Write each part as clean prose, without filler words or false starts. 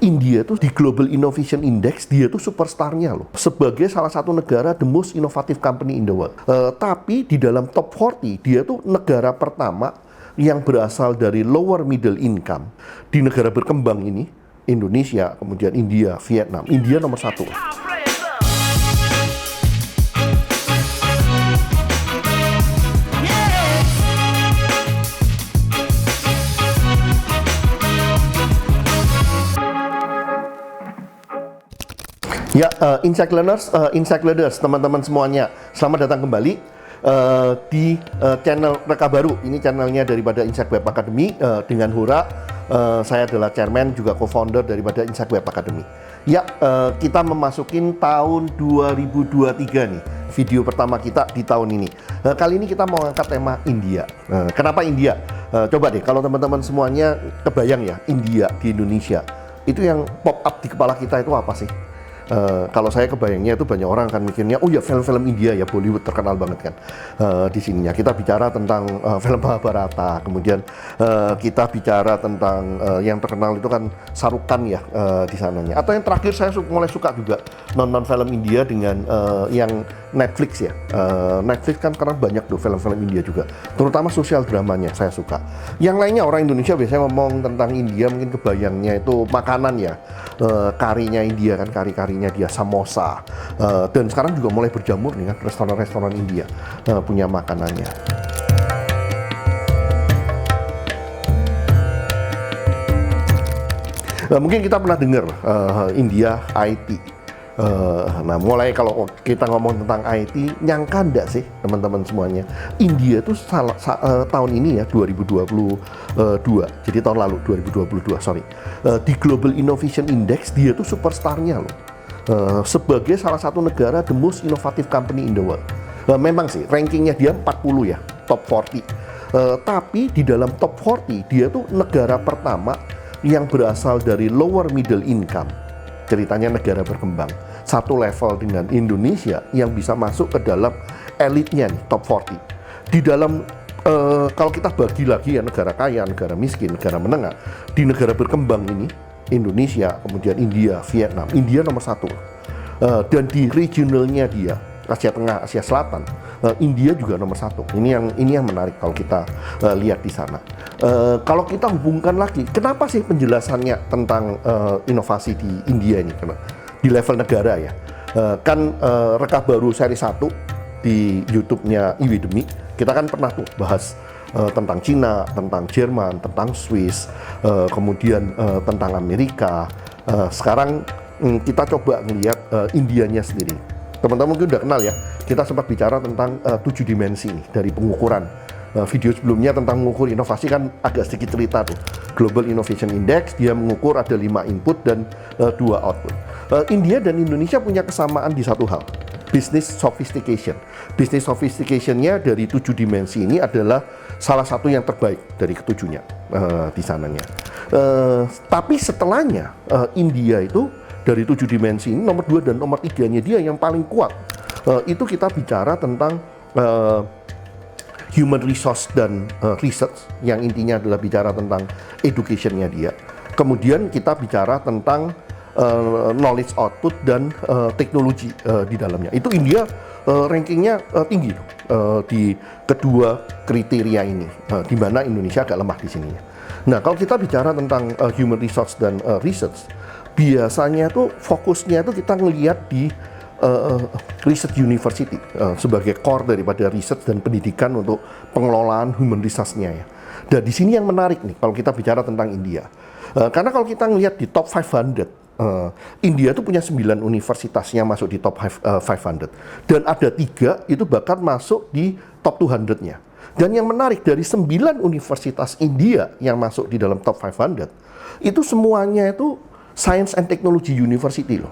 India tuh di Global Innovation Index, dia tuh superstarnya loh. Sebagai salah satu negara the most innovative company in the world. Tapi di dalam top 40, dia tuh negara pertama yang berasal dari lower middle income. Di negara berkembang ini, Indonesia, kemudian India, Vietnam. India nomor 1. Ya, Insight Leaders, teman-teman semuanya, selamat datang kembali di channel Reka Baru. Ini channelnya daripada Insight Web Academy dengan Hura. Saya adalah chairman juga co-founder daripada Insight Web Academy. Ya, kita memasukin tahun 2023 nih, video pertama kita di tahun ini. Kali ini kita mau angkat tema India. Kenapa India? Coba deh, kalau teman-teman semuanya kebayang ya, India di Indonesia, itu yang pop up di kepala kita itu apa sih? Kalau saya kebayangnya itu banyak orang akan mikirnya, oh ya film-film India ya, Bollywood terkenal banget kan. Di sininya kita bicara tentang film Mahabharata, kemudian kita bicara tentang yang terkenal itu kan Shah Rukh Khan ya di sananya. Atau yang terakhir saya mulai suka juga nonton film India dengan yang Netflix ya. Netflix kan sekarang banyak tuh film-film India juga, terutama sosial dramanya saya suka. Yang lainnya orang Indonesia biasanya ngomong tentang India mungkin kebayangnya itu makanan ya, karinya India kan, kari-karinya dia samosa, dan sekarang juga mulai berjamur nih kan restoran-restoran India punya makanannya. Mungkin kita pernah dengar India IT. Nah, mulai kalau kita ngomong tentang IT, nyangka enggak sih teman-teman semuanya, India tuh tahun ini ya 2022, jadi tahun lalu 2022 di Global Innovation Index dia tuh superstarnya loh. Sebagai salah satu negara the most innovative company in the world. Memang sih rankingnya dia 40 ya, top 40. Tapi di dalam top 40 dia tuh negara pertama yang berasal dari lower middle income. Ceritanya negara berkembang, satu level dengan Indonesia yang bisa masuk ke dalam elitnya nih, top 40. Di dalam kalau kita bagi lagi ya, negara kaya, negara miskin, negara menengah, di negara berkembang ini Indonesia, kemudian India, Vietnam. India nomor 1. Dan di regionalnya dia, Asia Tengah, Asia Selatan, India juga nomor 1. Ini yang menarik kalau kita lihat di sana. Kalau kita hubungkan lagi, kenapa sih penjelasannya tentang inovasi di India ini di level negara ya? Kan Reka Baru seri 1 di YouTube-nya Iwidemi, kita kan pernah tuh bahas tentang Cina, tentang Jerman, tentang Swiss, kemudian tentang Amerika. Sekarang kita coba ngelihat Indianya sendiri. Teman-teman mungkin udah kenal ya, kita sempat bicara tentang 7 dimensi nih dari pengukuran. Video sebelumnya tentang mengukur inovasi kan agak sedikit cerita tuh. Global Innovation Index, dia mengukur ada 5 input dan 2 output. India dan Indonesia punya kesamaan di satu hal, business sophistication. Business sophistication-nya dari 7 dimensi ini adalah salah satu yang terbaik dari ketujuhnya di sananya. Tapi setelahnya, India itu dari 7 dimensi ini, nomor 2 dan nomor 3-nya dia yang paling kuat. Itu kita bicara tentang human resource dan research, yang intinya adalah bicara tentang education-nya dia. Kemudian kita bicara tentang knowledge output dan teknologi di dalamnya. Itu India rankingnya tinggi di kedua kriteria ini, di mana Indonesia agak lemah di sininya. Nah, kalau kita bicara tentang human resource dan research, biasanya tuh fokusnya tuh kita ngelihat di research university sebagai core daripada research dan pendidikan untuk pengelolaan human resource-nya ya. Dan di sini yang menarik nih kalau kita bicara tentang India, karena kalau kita ngelihat di top 500, India tuh punya 9 universitasnya masuk di top 500, dan ada 3 itu bahkan masuk di top 200-nya. Dan yang menarik, dari 9 universitas India yang masuk di dalam top 500 itu semuanya itu Science and Technology University loh.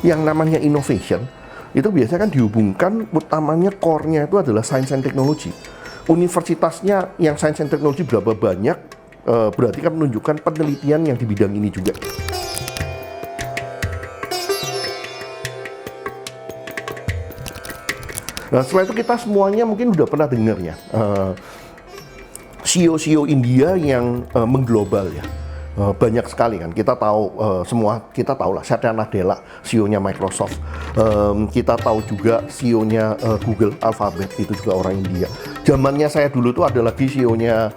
Yang namanya innovation itu biasanya kan dihubungkan utamanya core-nya itu adalah science and technology. Universitasnya yang science and technology berapa banyak, berarti kan menunjukkan penelitian yang di bidang ini juga. Nah, setelah itu kita semuanya mungkin udah pernah dengar ya, CEO-CEO India yang mengglobal ya. banyak sekali kan. Kita tahu semua, kita tahu lah Satya Nadella, CEO-nya Microsoft. Kita tahu juga CEO-nya Google, Alphabet, itu juga orang India. Zamannya saya dulu tuh ada lagi CEO-nya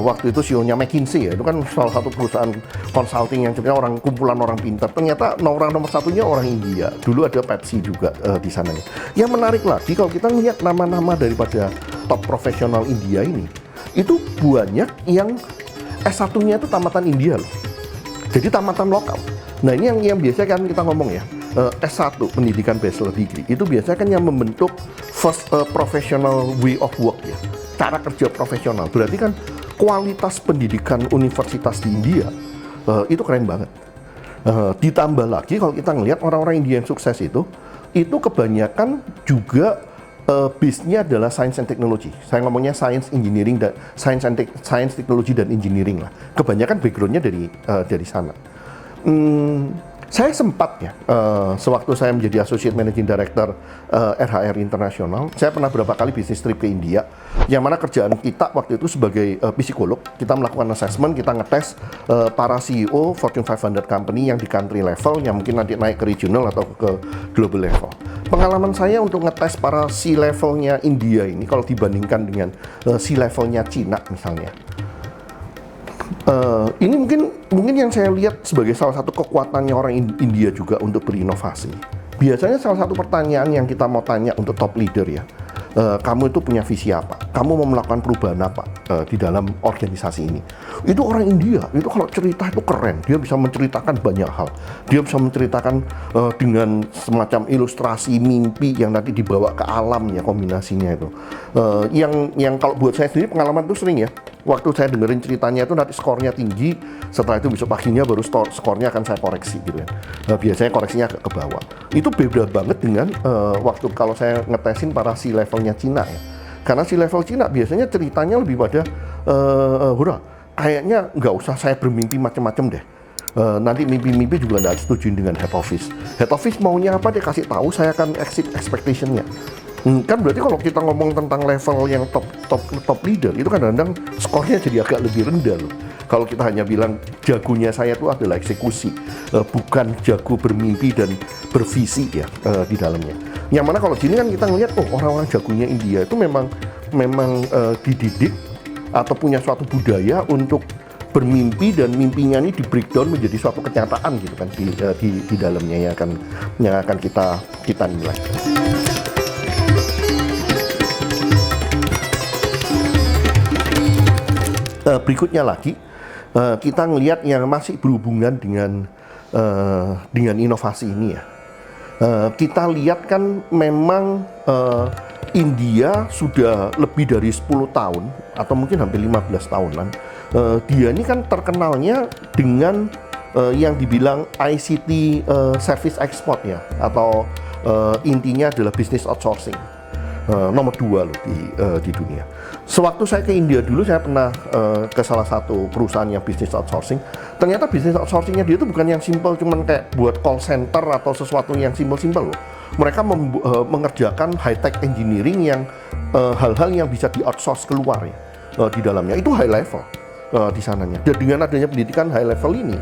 waktu itu CEO-nya McKinsey ya. Itu kan salah satu perusahaan consulting yang sebenarnya orang kumpulan orang pintar. Ternyata orang nomor satunya orang India. Dulu ada Pepsi juga di sana. Yang menarik lagi kalau kita lihat nama-nama daripada top profesional India ini, itu banyak yang S1-nya itu tamatan India loh. Jadi tamatan lokal. Nah ini yang biasa kan kita ngomong ya, S1, pendidikan bachelor degree, itu biasanya kan yang membentuk first professional way of work ya. Cara kerja profesional. Berarti kan kualitas pendidikan universitas di India itu keren banget. Ditambah lagi kalau kita ngelihat orang-orang India yang sukses itu kebanyakan juga base-nya adalah science and technology. Saya ngomongnya science engineering dan science teknologi dan engineering lah. Kebanyakan background-nya dari sana. Saya sempat ya, sewaktu saya menjadi Associate Managing Director RHR Internasional, saya pernah berapa kali bisnis trip ke India, yang mana kerjaan kita waktu itu sebagai psikolog, kita melakukan assessment, kita ngetes para CEO Fortune 500 company yang di country level, yang mungkin nanti naik ke regional atau ke global level. Pengalaman saya untuk ngetes para C-levelnya India ini, kalau dibandingkan dengan C-levelnya Cina misalnya, ini mungkin yang saya lihat sebagai salah satu kekuatannya orang India juga untuk berinovasi. Biasanya salah satu pertanyaan yang kita mau tanya untuk top leader ya, kamu itu punya visi apa? Kamu mau melakukan perubahan apa di dalam organisasi ini? Itu orang India, itu kalau cerita itu keren. Dia bisa menceritakan banyak hal. Dia bisa menceritakan dengan semacam ilustrasi mimpi yang nanti dibawa ke alam ya, kombinasinya itu. Yang kalau buat saya sendiri pengalaman itu sering ya. Waktu saya dengerin ceritanya itu nanti skornya tinggi, setelah itu besok paginya baru skornya akan saya koreksi gitu ya. Biasanya koreksinya agak ke bawah. Itu beda banget dengan waktu kalau saya ngetesin para C-levelnya Cina ya. Karena C-level Cina biasanya ceritanya lebih pada kayaknya nggak usah saya bermimpi macam-macam deh. Nanti mimpi-mimpi juga nggak setuju dengan head office. Head office maunya apa dia kasih tahu, saya akan exceed expectation-nya. Kan berarti kalau kita ngomong tentang level yang top leader itu kadang-kadang skornya jadi agak lebih rendah loh. Kalau kita hanya bilang jagonya saya itu adalah eksekusi, bukan jago bermimpi dan bervisi ya di dalamnya. Yang mana kalau sini kan kita ngelihat orang-orang jagonya India itu memang dididik atau punya suatu budaya untuk bermimpi, dan mimpinya ini di breakdown menjadi suatu kenyataan gitu kan di dalamnya yang akan kita nilai. Berikutnya lagi kita ngelihat yang masih berhubungan dengan inovasi ini ya. Kita lihat kan memang India sudah lebih dari 10 tahun atau mungkin hampir 15 tahunan. Dia ini kan terkenalnya dengan yang dibilang ICT service export ya, atau intinya adalah business outsourcing. Nomor 2 loh di dunia. Sewaktu saya ke India dulu, saya pernah ke salah satu perusahaan yang bisnis outsourcing. Ternyata bisnis outsourcingnya dia itu bukan yang simple, cuman kayak buat call center atau sesuatu yang simple-simple loh. Mereka mengerjakan high-tech engineering yang hal-hal yang bisa di-outsource keluar ya di dalamnya. Itu high level di sananya. Dan dengan adanya pendidikan high level ini,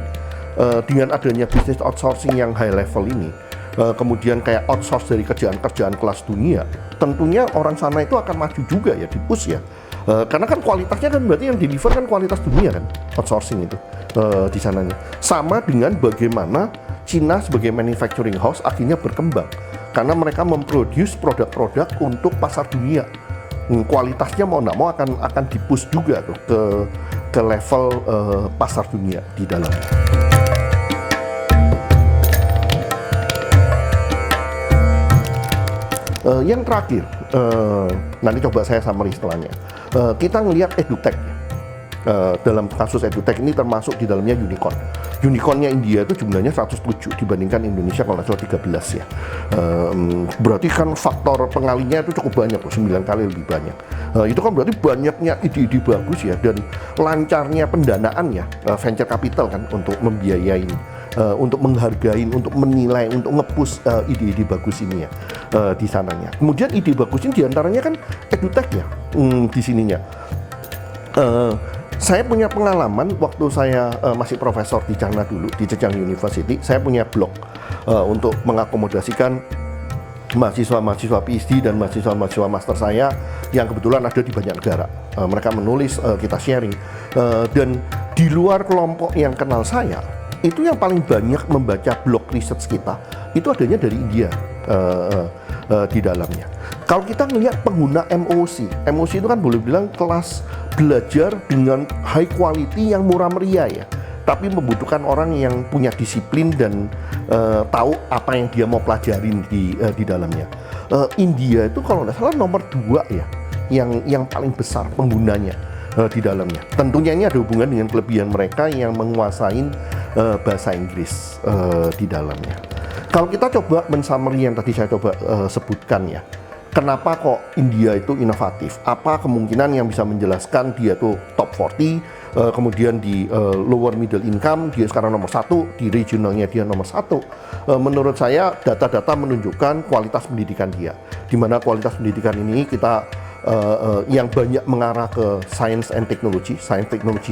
dengan adanya bisnis outsourcing yang high level ini, kemudian kayak outsource dari kerjaan-kerjaan kelas dunia, tentunya orang sana itu akan maju juga ya, di-push ya. Karena kan kualitasnya kan berarti yang deliver kan kualitas dunia kan, outsourcing itu di sananya. Sama dengan bagaimana Cina sebagai manufacturing house akhirnya berkembang, karena mereka memproduce produk-produk untuk pasar dunia. Kualitasnya mau nggak mau akan di-push juga tuh ke level pasar dunia di dalamnya. Yang terakhir, nanti coba saya summary setelahnya. Kita ngelihat edutech. Dalam kasus edutech ini termasuk di dalamnya unicorn. Unicornnya India itu jumlahnya 107 dibandingkan Indonesia kalau nggak salah 13 ya. Berarti kan faktor pengalinya itu cukup banyak, 9 kali lebih banyak. Itu kan berarti banyaknya ide-ide bagus ya, dan lancarnya pendanaan ya, venture capital kan untuk membiayai, untuk menghargai, untuk menilai, untuk nge-push ide-ide bagus ini ya di sananya. Kemudian ide bagus ini diantaranya kan edutech ya di sininya. Saya punya pengalaman waktu saya masih profesor di China dulu, di Zhejiang University. Saya punya blog untuk mengakomodasikan mahasiswa-mahasiswa PhD dan mahasiswa-mahasiswa master saya yang kebetulan ada di banyak negara. Mereka menulis, kita sharing. Dan di luar kelompok yang kenal saya, itu yang paling banyak membaca blog research kita, itu adanya dari India di dalamnya. Kalau kita melihat pengguna MOC itu kan boleh bilang kelas belajar dengan high quality yang murah meriah ya, tapi membutuhkan orang yang punya disiplin dan tahu apa yang dia mau pelajarin di dalamnya. India itu kalau nggak salah nomor 2 ya, yang paling besar penggunanya di dalamnya. Tentunya ini ada hubungan dengan kelebihan mereka yang menguasai bahasa Inggris di dalamnya. Kalau kita coba mensummary yang tadi saya coba sebutkan ya, kenapa kok India itu inovatif? Apa kemungkinan yang bisa menjelaskan dia tuh top 40, kemudian di lower middle income dia sekarang nomor 1, di regionalnya dia nomor 1. Menurut saya data-data menunjukkan kualitas pendidikan dia, di mana kualitas pendidikan ini kita yang banyak mengarah ke science and technology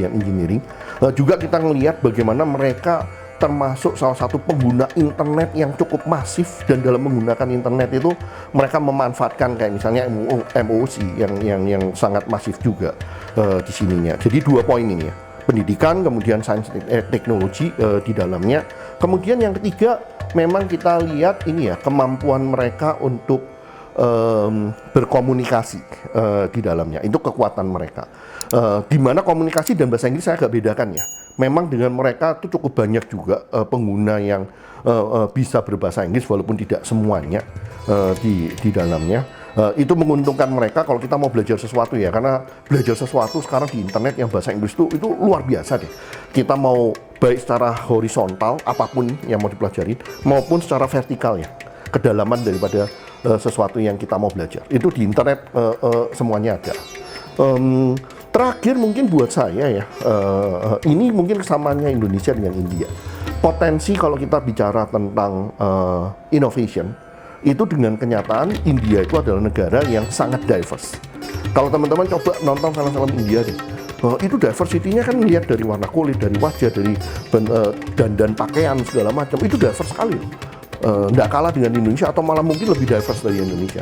and engineering. Juga kita melihat bagaimana mereka termasuk salah satu pengguna internet yang cukup masif, dan dalam menggunakan internet itu mereka memanfaatkan kayak misalnya MOOC yang sangat masif juga di sininya. Jadi 2 poin ini ya, pendidikan kemudian science teknologi di dalamnya. Kemudian yang ketiga memang kita lihat ini ya, kemampuan mereka untuk berkomunikasi di dalamnya, itu kekuatan mereka. Di mana komunikasi dan bahasa Inggris saya agak bedakan ya. Memang dengan mereka itu cukup banyak juga pengguna yang bisa berbahasa Inggris walaupun tidak semuanya di dalamnya. Itu menguntungkan mereka kalau kita mau belajar sesuatu ya, karena belajar sesuatu sekarang di internet yang bahasa Inggris itu luar biasa deh. Kita mau baik secara horizontal apapun yang mau dipelajari maupun secara vertikal ya, kedalaman daripada sesuatu yang kita mau belajar itu di internet semuanya ada. Terakhir mungkin buat saya ya, ini mungkin kesamaannya Indonesia dengan India. Potensi kalau kita bicara tentang innovation, itu dengan kenyataan India itu adalah negara yang sangat diverse. Kalau teman-teman coba nonton film-film India deh, itu diversity-nya kan lihat dari warna kulit, dari wajah, dari dandan pakaian segala macam, itu diverse sekali. Nggak kalah dengan Indonesia atau malah mungkin lebih diverse dari Indonesia.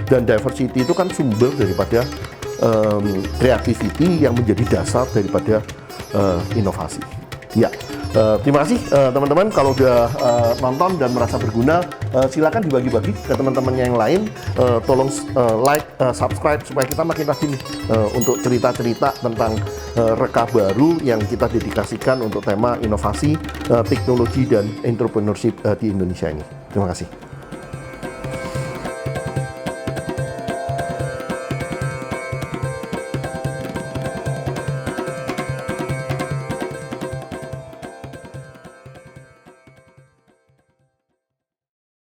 Dan diversity itu kan sumber daripada creativity yang menjadi dasar daripada inovasi. Ya, terima kasih teman-teman. Kalau udah nonton dan merasa berguna, silakan dibagi-bagi ke teman-teman yang lain. Tolong like, subscribe supaya kita makin rajin untuk cerita-cerita tentang reka baru yang kita dedikasikan untuk tema inovasi, teknologi dan entrepreneurship di Indonesia ini. Terima kasih.